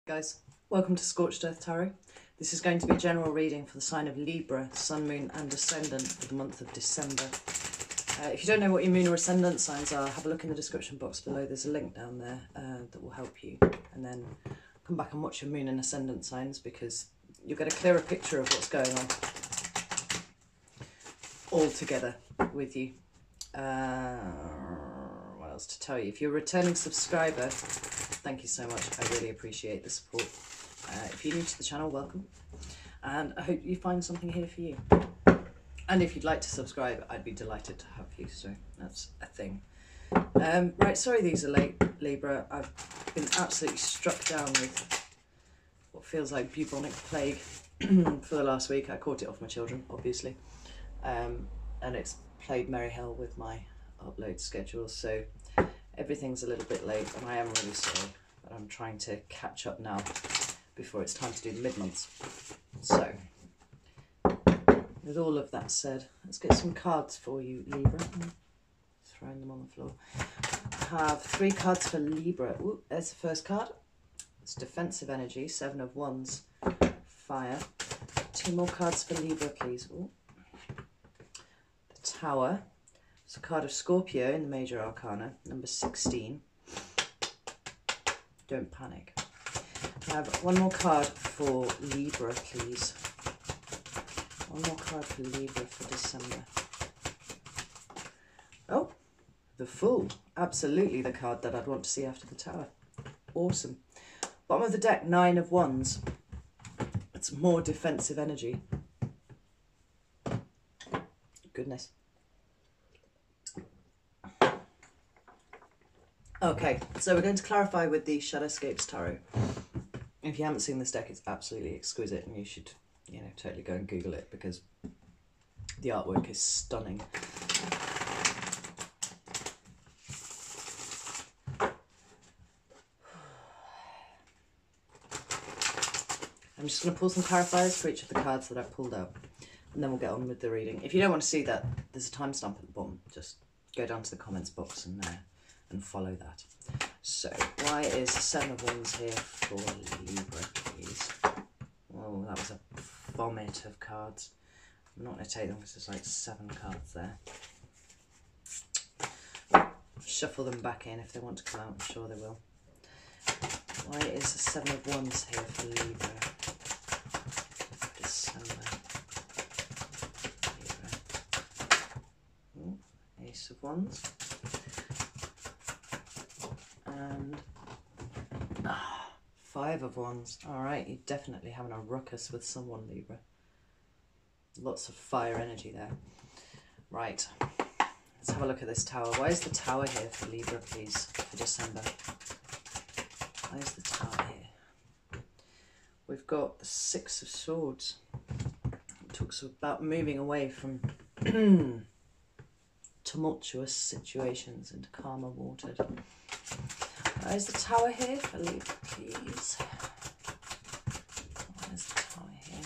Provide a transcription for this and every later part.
Guys, welcome to Scorched Earth Tarot. This is going to be a general reading for the sign of Libra, Sun, Moon and Ascendant for the month of December. If you don't know what your Moon or Ascendant signs are, have a look in the description box below. There's a link down there that will help you. And then come back and watch your Moon and Ascendant signs because you'll get a clearer picture of what's going on all together with you. What else to tell you? If you're a returning subscriber, thank you so much. I really appreciate the support. If you're new to the channel, welcome. And I hope you find something here for you. And if you'd like to subscribe, I'd be delighted to have you. So that's a thing. Right, sorry these are late, Libra. I've been absolutely struck down with what feels like bubonic plague for the last week. I caught it off my children, obviously. And it's played merry hell with my upload schedule. So everything's a little bit late and I am really sorry, but I'm trying to catch up now before it's time to do the mid-months. So, with all of that said, let's get some cards for you, Libra. Throwing them on the floor. I have 3 cards for Libra. Ooh, there's the first card. It's defensive energy, 7 of Wands, fire. 2 more cards for Libra, please. Ooh. The Tower. It's a card of Scorpio in the Major Arcana, number 16. Don't panic. I have one more card for Libra, please. One more card for Libra for December. Oh, the Fool. Absolutely the card that I'd want to see after the Tower. Awesome. Bottom of the deck, 9 of Wands. It's more defensive energy. Goodness. Okay, so we're going to clarify with the Shadowscapes Tarot. If you haven't seen this deck, it's absolutely exquisite and you should, you know, totally go and Google it because the artwork is stunning. I'm just going to pull some clarifiers for each of the cards that I've pulled out and then we'll get on with the reading. If you don't want to see that, there's a timestamp at the bottom. Just go down to the comments box and follow that. So, why is 7 of Wands here for Libra, please? Oh, that was a vomit of cards. I'm not going to take them because there's like 7 cards there. Shuffle them back in if they want to come out, I'm sure they will. Why is the 7 of Wands here for Libra? December. Libra. Ooh, Ace of Wands. And 5 of Wands. Alright, you're definitely having a ruckus with someone, Libra. Lots of fire energy there. Right, let's have a look at this Tower. Why is the Tower here for Libra, please, for December? Why is the Tower here? We've got the 6 of Swords. It talks about moving away from tumultuous situations into calmer waters. Why is the Tower here for Libra, please? Why is the Tower here?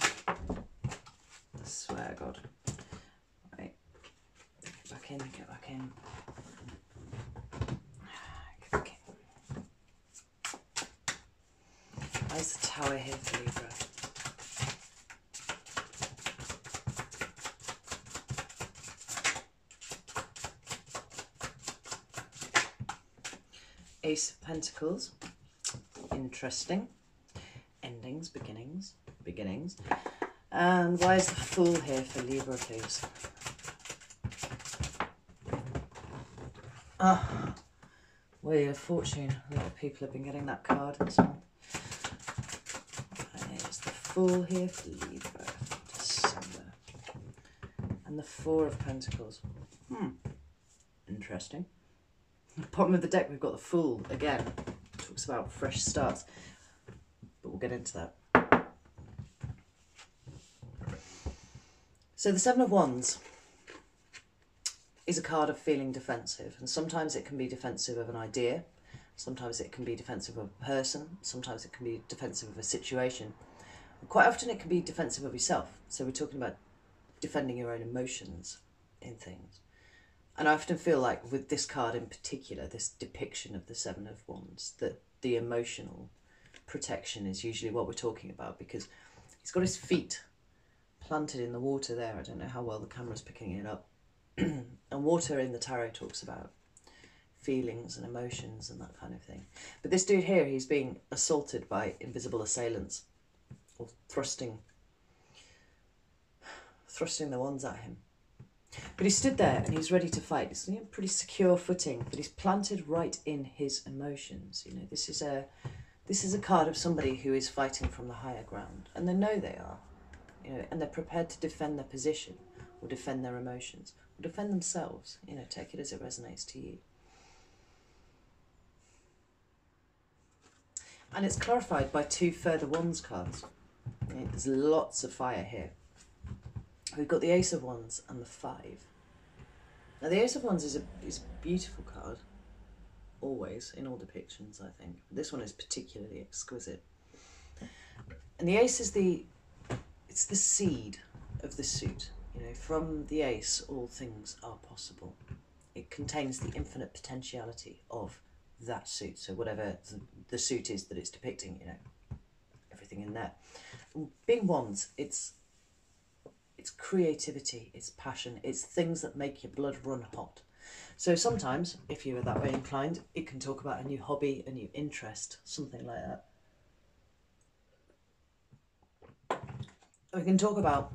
I swear, God. Right. Get back in, get back in. Get back in. Why is the Tower here for Libra? Ace of Pentacles, interesting. Endings, beginnings, beginnings. And why is the Fool here for Libra, please? Ah, Wheel of Fortune. A lot of people have been getting that card this month. Why is the Fool here for Libra for December? And the 4 of Pentacles. Interesting. Bottom of the deck, we've got the Fool again. Talks about fresh starts, but we'll get into that. So the 7 of Wands is a card of feeling defensive, and sometimes it can be defensive of an idea, sometimes it can be defensive of a person, sometimes it can be defensive of a situation, and quite often it can be defensive of yourself. So we're talking about defending your own emotions in things. And I often feel like with this card in particular, this depiction of the 7 of Wands, that the emotional protection is usually what we're talking about, because he's got his feet planted in the water there. I don't know how well the camera's picking it up. And water in the tarot talks about feelings and emotions and that kind of thing. But this dude here, he's being assaulted by invisible assailants, or thrusting the wands at him. But he stood there and he's ready to fight. He's in a pretty secure footing, but he's planted right in his emotions. You know, this is a card of somebody who is fighting from the higher ground, and they know they are, you know, and they're prepared to defend their position, or defend their emotions, or defend themselves. You know, take it as it resonates to you. And it's clarified by 2 further wands cards. You know, there's lots of fire here. We've got the Ace of Wands and the 5. Now the Ace of Wands is a beautiful card, always, in all depictions, I think. This one is particularly exquisite. And the Ace is it's the seed of the suit. You know, from the Ace, all things are possible. It contains the infinite potentiality of that suit. So whatever the suit is that it's depicting, you know, everything in there. Being Wands, it's creativity, it's passion, it's things that make your blood run hot. So sometimes, if you are that way inclined, it can talk about a new hobby, a new interest, something like that. We can talk about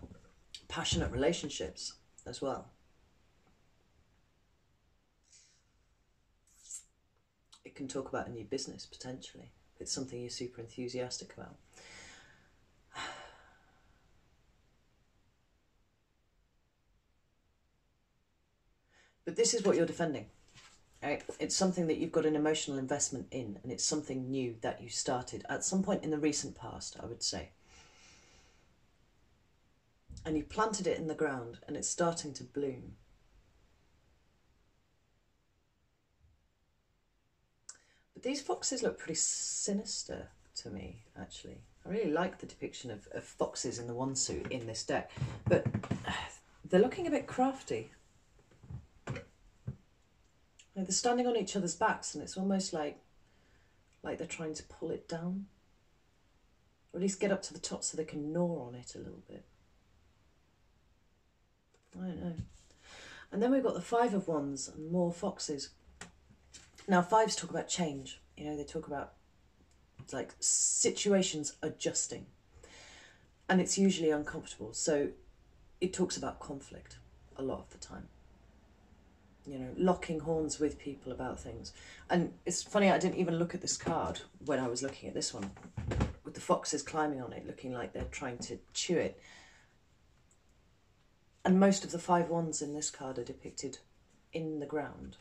passionate relationships as well. It can talk about a new business, potentially. It's something you're super enthusiastic about. But this is what you're defending, right? It's something that you've got an emotional investment in, and it's something new that you started at some point in the recent past, I would say. And you planted it in the ground, and it's starting to bloom. But these foxes look pretty sinister to me, actually. I really like the depiction of foxes in the wand suit in this deck, but they're looking a bit crafty. They're standing on each other's backs, and it's almost like they're trying to pull it down, or at least get up to the top so they can gnaw on it a little bit. I don't know. And then we've got the 5 of Wands and more foxes. Now 5s talk about change. You know, they talk about like situations adjusting, and it's usually uncomfortable. So it talks about conflict a lot of the time. You know, locking horns with people about things. And it's funny, I didn't even look at this card when I was looking at this one, with the foxes climbing on it, looking like they're trying to chew it. And most of the 5 wands in this card are depicted in the ground.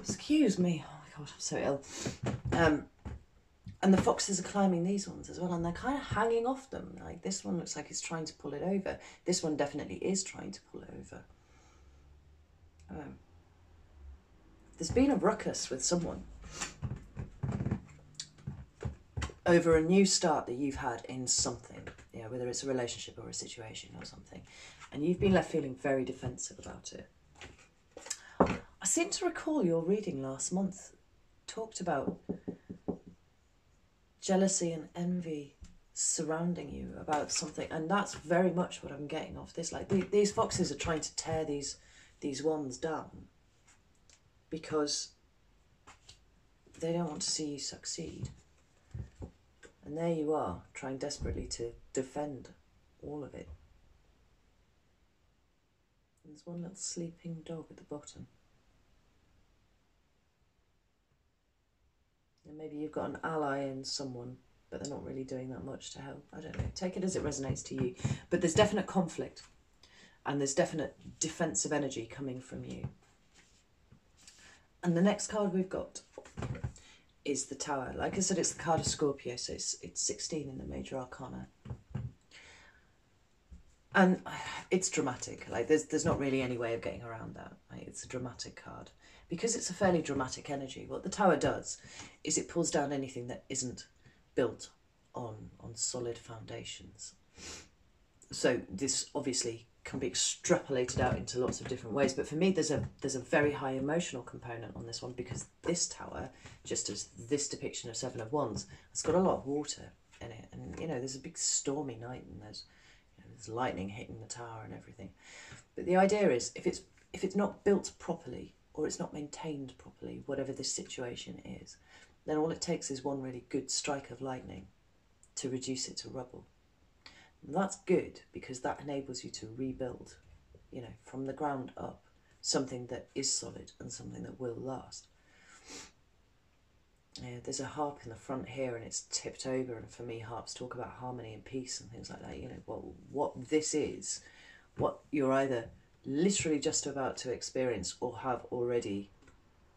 Excuse me. Oh my God, I'm so ill. And the foxes are climbing these ones as well, and they're kind of hanging off them. Like this one looks like it's trying to pull it over. This one definitely is trying to pull it over. There's been a ruckus with someone over a new start that you've had in something, you know, whether it's a relationship or a situation or something, and you've been left feeling very defensive about it. I seem to recall your reading last month talked about jealousy and envy surrounding you about something, and that's very much what I'm getting off this. Like these foxes are trying to tear these wands down because they don't want to see you succeed. And there you are, trying desperately to defend all of it. And there's one little sleeping dog at the bottom. And maybe you've got an ally in someone, but they're not really doing that much to help. I don't know. Take it as it resonates to you. But there's definite conflict, and there's definite defensive energy coming from you. And the next card we've got is the Tower. Like I said, it's the card of Scorpio, so it's 16 in the Major Arcana. And it's dramatic. Like there's not really any way of getting around that. Like, it's a dramatic card. Because it's a fairly dramatic energy, what the Tower does is it pulls down anything that isn't built on solid foundations. So this obviously can be extrapolated out into lots of different ways. But for me, there's a very high emotional component on this one, because this tower, just as this depiction of Seven of Wands, has got a lot of water in it, and you know, there's a big stormy night, and there's lightning hitting the tower and everything. But the idea is, if it's not built properly, or it's not maintained properly, whatever this situation is, then all it takes is one really good strike of lightning to reduce it to rubble. And that's good, because that enables you to rebuild, you know, from the ground up, something that is solid and something that will last. Yeah, there's a harp in the front here, and it's tipped over, and for me, harps talk about harmony and peace and things like that. You know, well, what this is, what you're either literally just about to experience or have already,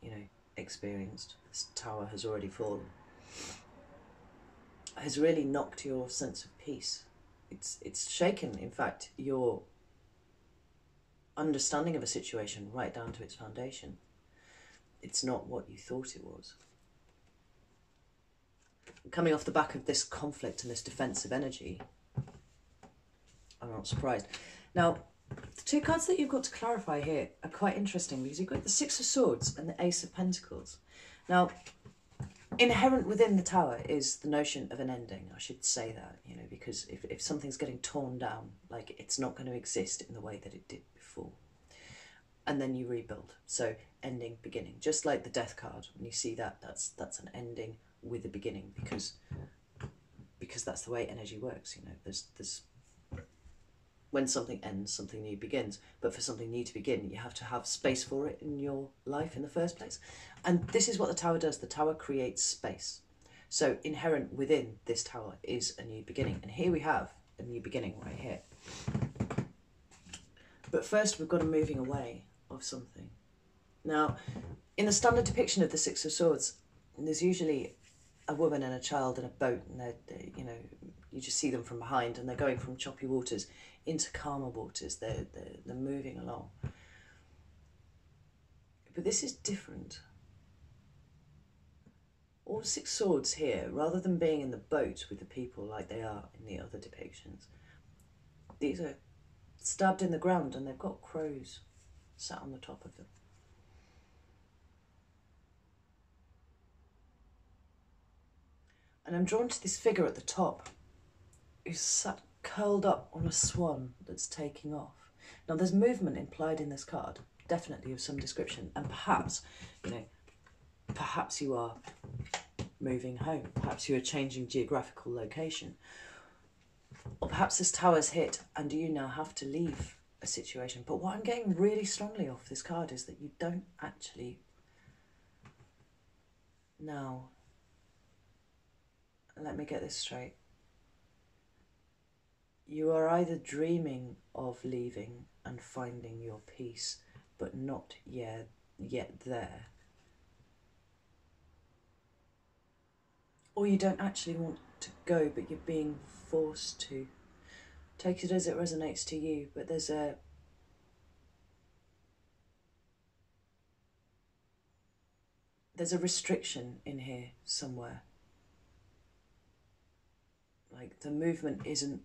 you know, experienced. This tower has already fallen. Has really knocked your sense of peace. It's shaken, in fact, your understanding of a situation right down to its foundation. It's not what you thought it was. Coming off the back of this conflict and this defensive energy, I'm not surprised. Now, the two cards that you've got to clarify here are quite interesting, because you've got the Six of Swords and the Ace of Pentacles. Now, inherent within the tower is the notion of an ending. I should say that, you know, because if something's getting torn down, like, it's not going to exist in the way that it did before. And then you rebuild. So ending, beginning. Just like the Death card, when you see that, that's an ending with a beginning, because that's the way energy works. You know, there's when something ends, something new begins. But for something new to begin, you have to have space for it in your life in the first place. And this is what the tower does. The tower creates space. So inherent within this tower is a new beginning. And here we have a new beginning right here. But first, we've got a moving away of something. Now, in the standard depiction of the Six of Swords, there's usually a woman and a child in a boat, and they're you know, you just see them from behind, and they're going from choppy waters into calmer waters. They're moving along. But this is different. All Six Swords here, rather than being in the boat with the people like they are in the other depictions, these are stabbed in the ground, and they've got crows sat on the top of them. And I'm drawn to this figure at the top, who's sat curled up on a swan that's taking off. Now, there's movement implied in this card, definitely of some description, and perhaps, you know, perhaps you are moving home, perhaps you are changing geographical location, or perhaps this tower's hit and you now have to leave a situation. But what I'm getting really strongly off this card is that you don't actually. Now, let me get this straight. You are either dreaming of leaving and finding your peace, but not yet there. Or you don't actually want to go, but you're being forced to. Take it as it resonates to you, but there's a restriction in here somewhere. Like, the movement isn't,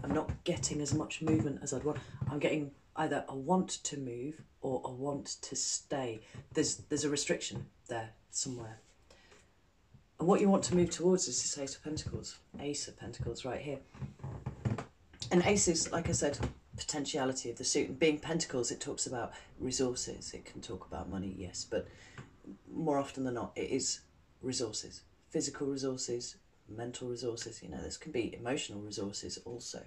I'm not getting as much movement as I'd want. I'm getting either a want to move or a want to stay. There's a restriction there somewhere. And what you want to move towards is this Ace of Pentacles. Ace of Pentacles right here. And Ace is, like I said, potentiality of the suit. And being Pentacles, it talks about resources. It can talk about money, yes, but more often than not, it is resources. Physical resources, mental resources, you know, this can be emotional resources also.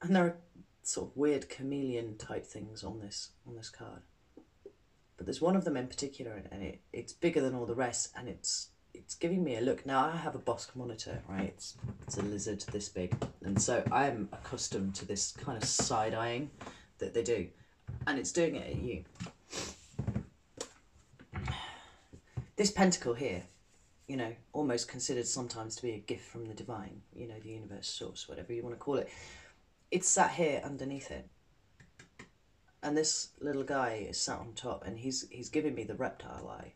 And there are sort of weird chameleon type things on this card. But there's one of them in particular, and it's bigger than all the rest, and it's giving me a look. Now, I have a Bossk monitor, right? It's a lizard this big, and so I'm accustomed to this kind of side-eyeing that they do, and it's doing it at you. This pentacle here, you know, almost considered sometimes to be a gift from the divine, you know, the universe, source, whatever you want to call it. It's sat here underneath it. And this little guy is sat on top, and he's giving me the reptile eye.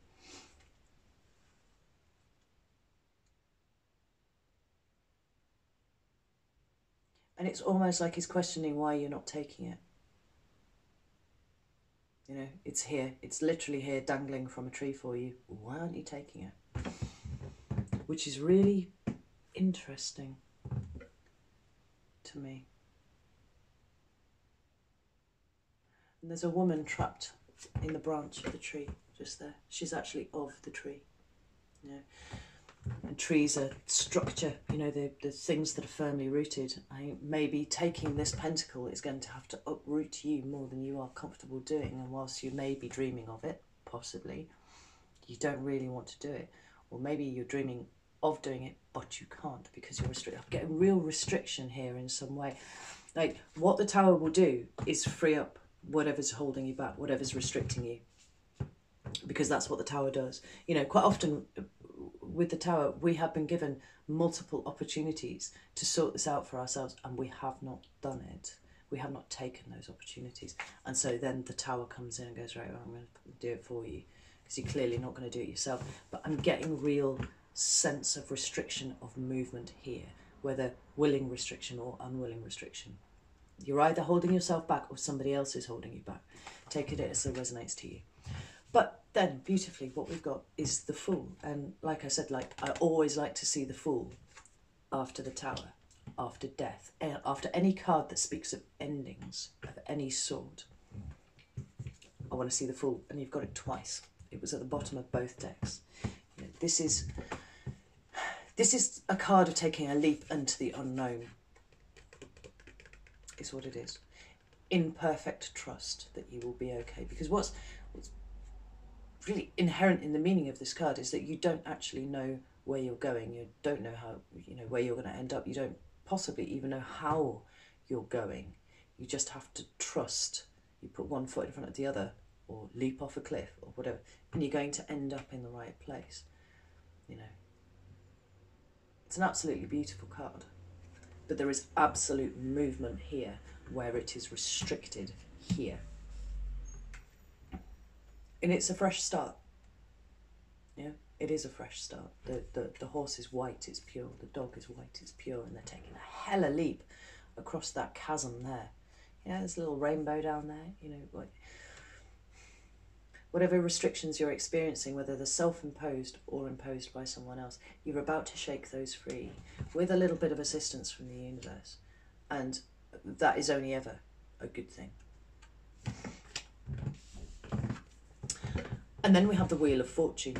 And it's almost like he's questioning why you're not taking it. You know, it's here. It's literally here dangling from a tree for you. Why aren't you taking it? Which is really interesting to me. And there's a woman trapped in the branch of the tree just there. She's actually of the tree. You know, and trees are structure, you know, the things that are firmly rooted. Maybe taking this pentacle is going to have to uproot you more than you are comfortable doing, and whilst you may be dreaming of it, possibly, you don't really want to do it. Or maybe you're dreaming of doing it, but you can't because you're restricted. I'm getting real restriction here in some way. Like, what the Tower will do is free up whatever's holding you back, whatever's restricting you, because that's what the Tower does. You know, quite often with the Tower, we have been given multiple opportunities to sort this out for ourselves, and we have not done it. We have not taken those opportunities. And so then the Tower comes in and goes, right, well, I'm going to do it for you, because you're clearly not going to do it yourself. But I'm getting real sense of restriction of movement here, whether willing restriction or unwilling restriction. You're either holding yourself back or somebody else is holding you back. Take it as it resonates to you. But then, beautifully, what we've got is the Fool. And like I said, like, I always like to see the Fool after the Tower, after death, after any card that speaks of endings of any sort. I want to see the Fool, and you've got it twice. It was at the bottom of both decks. You know, this is a card of taking a leap into the unknown, is what it is. In perfect trust that you will be okay. Because what's really inherent in the meaning of this card is that you don't actually know where you're going. You don't know how, you know, where you're going to end up. You don't possibly even know how you're going. You just have to trust. You put one foot in front of the other, or leap off a cliff, or whatever, and you're going to end up in the right place. You know, it's an absolutely beautiful card, but there is absolute movement here where it is restricted here. And it's a fresh start. Yeah, it is a fresh start. The horse is white, it's pure. The dog is white, it's pure. And they're taking a hella leap across that chasm there. Yeah, there's a little rainbow down there. You know, like, whatever restrictions you're experiencing, whether they're self-imposed or imposed by someone else, you're about to shake those free with a little bit of assistance from the universe. And that is only ever a good thing. And then we have the Wheel of Fortune.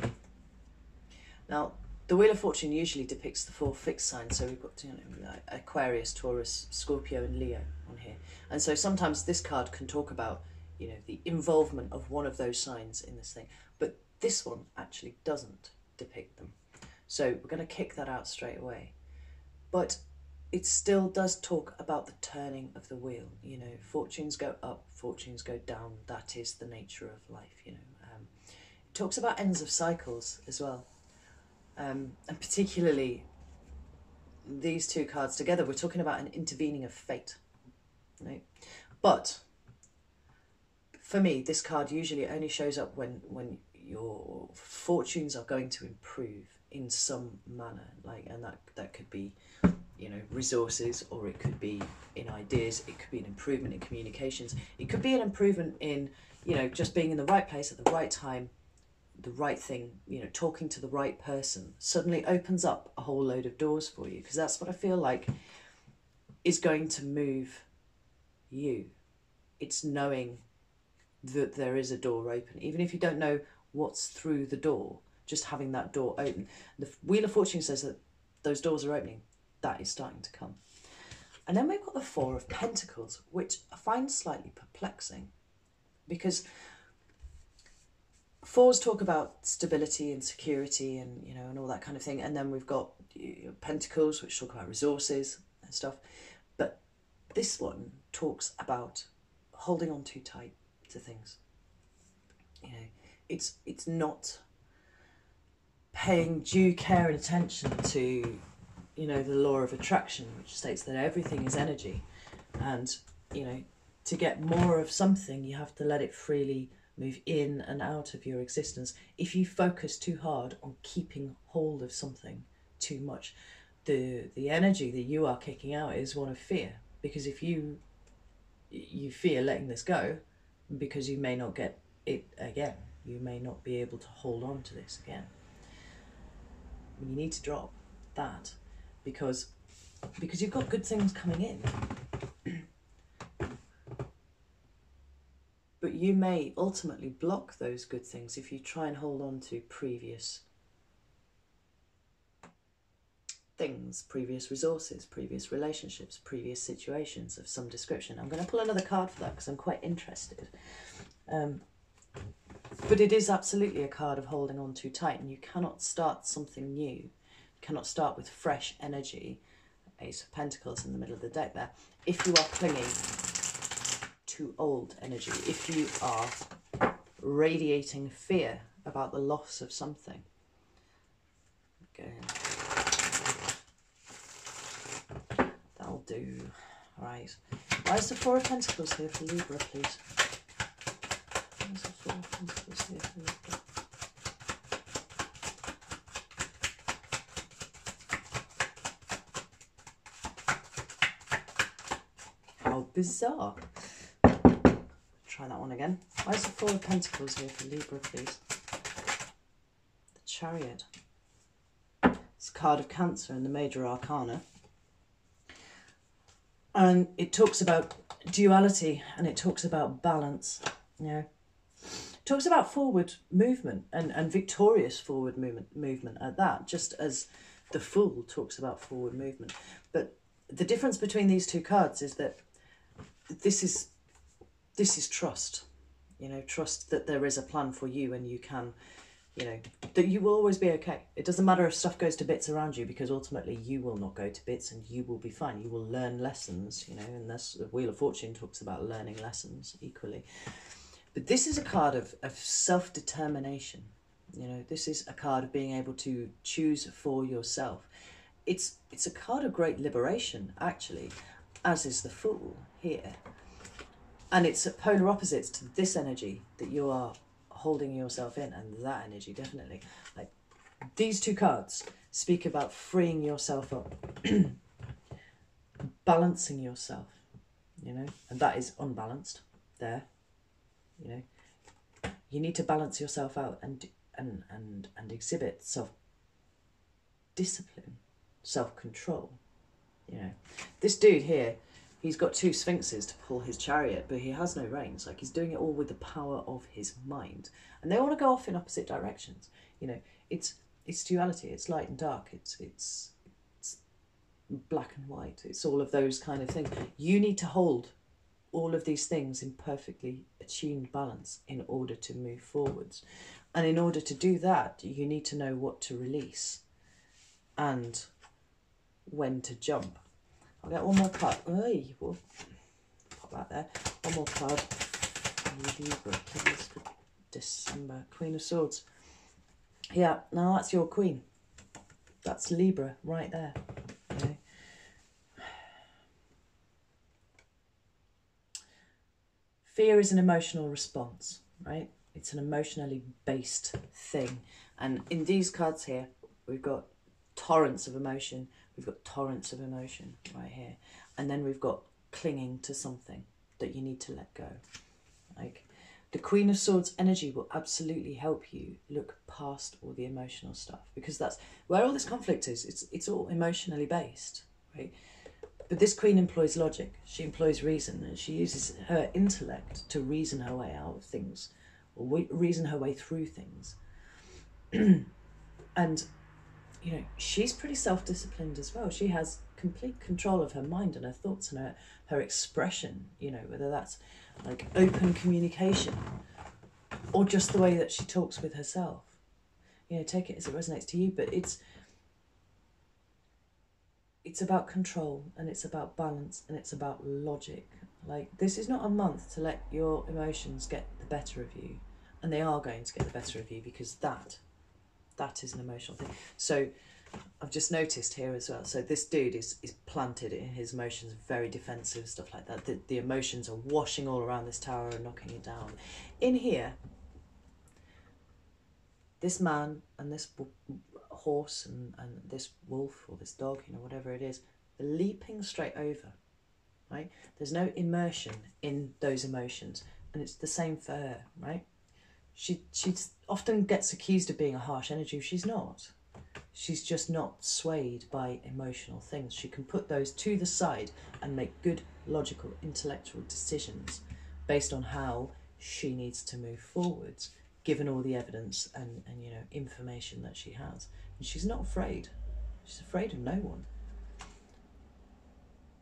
Now, the Wheel of Fortune usually depicts the 4 fixed signs. So we've got, you know, Aquarius, Taurus, Scorpio and Leo on here. And so sometimes this card can talk about, you know, the involvement of one of those signs in this thing. But this one actually doesn't depict them. So we're going to kick that out straight away. But it still does talk about the turning of the wheel. You know, fortunes go up, fortunes go down. That is the nature of life, you know. It talks about ends of cycles as well. And particularly these two cards together, we're talking about an intervening of fate. Right? But for me, this card usually only shows up when your fortunes are going to improve in some manner. Like, and that could be, you know, resources, or it could be in ideas, it could be an improvement in communications, it could be an improvement in, you know, just being in the right place at the right time, the right thing, you know, talking to the right person suddenly opens up a whole load of doors for you, because that's what I feel like is going to move you. It's knowing that there is a door open, even if you don't know what's through the door, just having that door open. The Wheel of Fortune says that those doors are opening. That is starting to come. And then we've got the 4 of Pentacles, which I find slightly perplexing, because 4s talk about stability and security and, you know, and all that kind of thing. And then we've got, you know, Pentacles, which talk about resources and stuff. But this one talks about holding on too tight to things. You know, it's not paying due care and attention to, you know, the law of attraction, which states that everything is energy. And, you know, to get more of something, you have to let it freely move in and out of your existence. If you focus too hard on keeping hold of something too much, the energy that you are kicking out is one of fear. Because if you fear letting this go, because you may not get it again, you may not be able to hold on to this again. You need to drop that because you've got good things coming in. But you may ultimately block those good things if you try and hold on to previous things, previous resources, previous relationships, previous situations of some description. I'm going to pull another card for that because I'm quite interested. But it is absolutely a card of holding on too tight, and you cannot start something new. You cannot start with fresh energy. Ace of Pentacles in the middle of the deck there. If you are clinging to old energy, if you are radiating fear about the loss of something. Okay. That'll do. Right. Why is the Four of Pentacles here for Libra, please? Why is the Four of Pentacles here for Libra? How bizarre. Try that one again. Why is the Four of Pentacles here for Libra, please? The Chariot. It's a card of Cancer in the Major Arcana. And it talks about duality and it talks about balance. You know, it talks about forward movement and victorious forward movement at that, just as the Fool talks about forward movement. But the difference between these two cards is that this is trust. You know, trust that there is a plan for you and you can, you know, that you will always be okay. It doesn't matter if stuff goes to bits around you, because ultimately you will not go to bits and you will be fine. You will learn lessons, you know, and that's the Wheel of Fortune talks about learning lessons equally. But this is a card of self-determination. You know, this is a card of being able to choose for yourself. It's a card of great liberation, actually, as is the Fool here. And it's at polar opposites to this energy that you are holding yourself in, and that energy, definitely. Like, these two cards speak about freeing yourself up, balancing yourself, you know, and that is unbalanced there. You know, you need to balance yourself out and exhibit self-discipline, self-control. You know, this dude here, he's got two sphinxes to pull his chariot, but he has no reins. Like, he's doing it all with the power of his mind. And they want to go off in opposite directions. You know, it's duality, it's light and dark, it's black and white, it's all of those kind of things. You need to hold all of these things in perfectly attuned balance in order to move forwards. And in order to do that, you need to know what to release and when to jump. I'll get one more card. Hey, we'll pop that there. One more card. Libra, please. December. Queen of Swords. Yeah, now that's your queen. That's Libra right there. Okay. Fear is an emotional response, right? It's an emotionally based thing. And in these cards here, we've got torrents of emotion. We've got torrents of emotion right here. And then we've got clinging to something that you need to let go. Like, the Queen of Swords energy will absolutely help you look past all the emotional stuff, because that's where all this conflict is. It's all emotionally based, right? But this queen employs logic. She employs reason, and she uses her intellect to reason her way out of things, or reason her way through things. And you know, she's pretty self-disciplined as well. She has complete control of her mind and her thoughts and her expression, you know, whether that's like open communication or just the way that she talks with herself. You know, take it as it resonates to you, but it's about control, and it's about balance, and it's about logic. Like, this is not a month to let your emotions get the better of you, and they are going to get the better of you, because that is an emotional thing. So I've just noticed here as well, so this dude is planted in his emotions, very defensive, stuff like that. The emotions are washing all around this tower and knocking it down. In here, this man and this horse and this wolf or this dog, you know, whatever it is, they're leaping straight over. right? There's no immersion in those emotions, and it's the same for her, right? She often gets accused of being a harsh energy. She's not. She's just not swayed by emotional things. She can put those to the side and make good, logical, intellectual decisions based on how she needs to move forwards, given all the evidence and you know, information that she has. And she's not afraid. She's afraid of no one.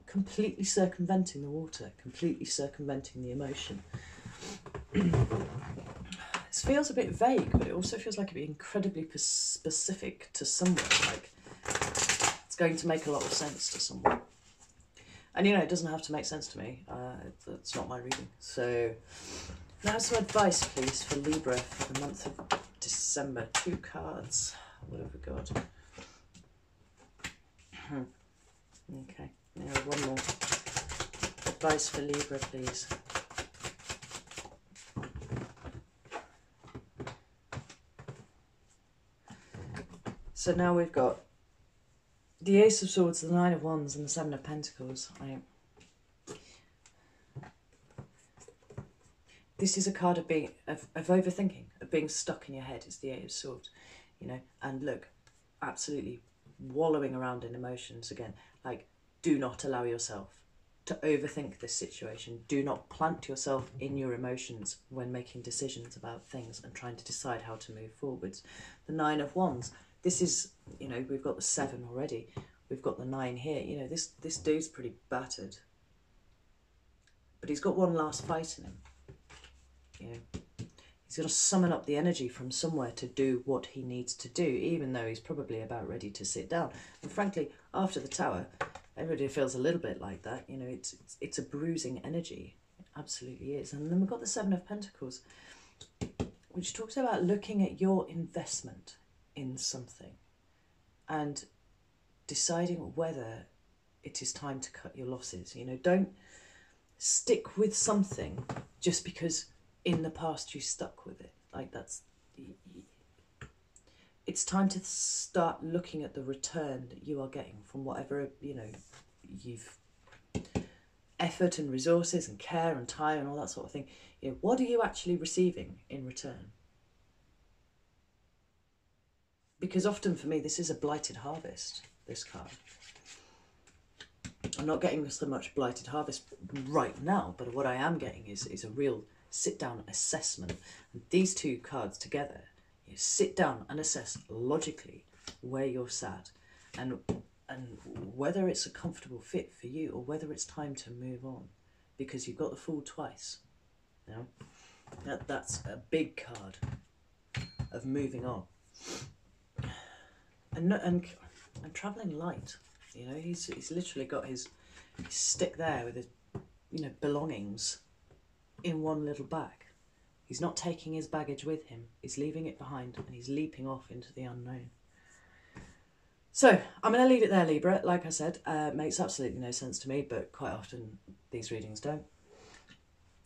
Completely circumventing the water, completely circumventing the emotion. This feels a bit vague, but it also feels like it'd be incredibly specific to someone. Like, it's going to make a lot of sense to someone. And, you know, it doesn't have to make sense to me. It's not my reading. So, now some advice, please, for Libra for the month of December. 2 cards. What have we got? Okay, now one more. Advice for Libra, please. So now we've got the Ace of Swords, the Nine of Wands, and the Seven of Pentacles. This is a card of being of overthinking, of being stuck in your head. It's the Eight of Swords, you know. And look, absolutely wallowing around in emotions again. Like, do not allow yourself to overthink this situation. Do not plant yourself in your emotions when making decisions about things and trying to decide how to move forwards. The Nine of Wands. This is, you know, we've got the 7 already. We've got the 9 here. You know, this dude's pretty battered. But he's got one last fight in him. You know, he's going to summon up the energy from somewhere to do what he needs to do, even though he's probably about ready to sit down. And frankly, after the Tower, everybody feels a little bit like that. You know, it's a bruising energy. It absolutely is. And then we've got the 7 of Pentacles, which talks about looking at your investment in something and deciding whether it is time to cut your losses. You know, don't stick with something just because in the past you stuck with it. Like, it's time to start looking at the return that you are getting from whatever, you know, you've effort and resources and care and time and all that sort of thing. You know, what are you actually receiving in return? Because often for me, this is a blighted harvest, this card. I'm not getting so much blighted harvest right now, but what I am getting is a real sit-down assessment. And these two cards together, you sit down and assess logically where you're sat and whether it's a comfortable fit for you or whether it's time to move on, because you've got the Fool twice. You know, that's a big card of moving on. And travelling light, you know, he's literally got his stick there with his, you know, belongings in one little bag. He's not taking his baggage with him. He's leaving it behind and he's leaping off into the unknown. So I'm going to leave it there, Libra. Like I said, makes absolutely no sense to me, but quite often these readings don't.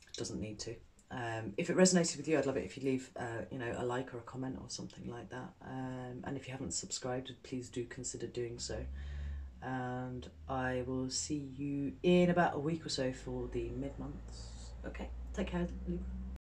It doesn't need to. If it resonated with you, I'd love it if you leave, you know, a like or a comment or something like that. And if you haven't subscribed, please do consider doing so. And I will see you in about a week or so for the mid-months. Okay, take care, Libra.